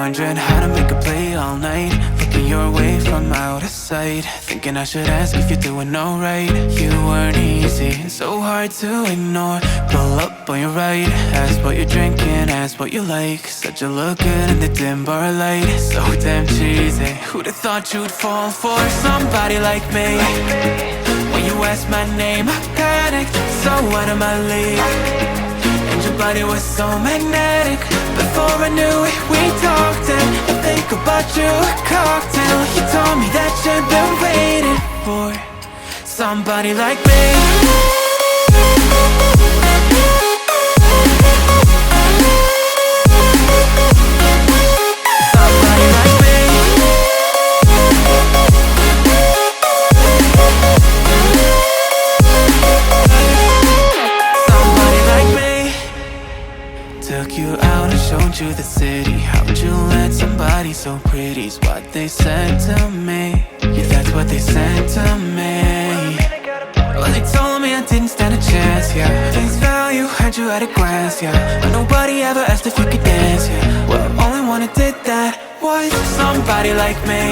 wondering how to make a play all night. Looking your way from out of sight, thinking I should ask if you're doing alright. You weren't easy, so hard to ignore. Pull up on your right, ask what you're drinking, ask what you like. Said you look good in the dim bar light, so damn cheesy. Who'd have thought you'd fall for somebody like me? When you asked my name, I panicked, so out of my league. And your body was so magnetic. Before I knew it, we talked, and I think about you a cocktail. You told me that you've been waiting for somebody like me. Took you out and showed you the city. How'd you let somebody so pretty's what they said to me? Yeah, that's what they said to me. Well, they told me I didn't stand a chance, yeah. Face value, had you at a glance, yeah. But nobody ever asked if you could dance, yeah. Well, only one who did that was somebody like me.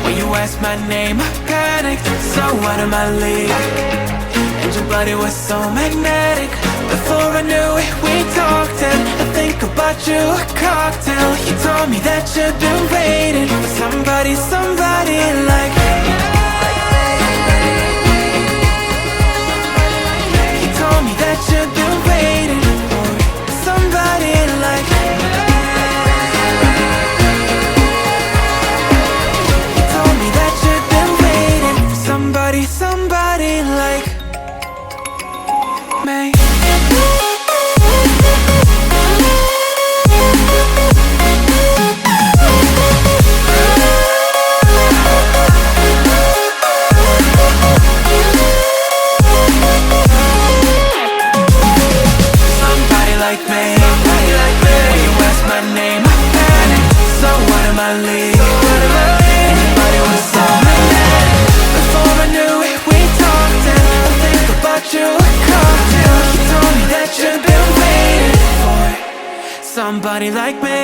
When you asked my name, I panicked, so out of my league. And your body was so magnetic. Before I knew it, we talked, and I think about you a cocktail. You told me that you've been waiting for somebody, somebody like me. You told me that you've been waiting for somebody like me. You told me that you've been waiting for somebody, somebody like me. Like me, when you asked my name, I panicked, so out of my league. Anybody was so magnetic. Before I knew it, we talked, and I think about you a cocktail. You told me that you've been waiting for somebody like me.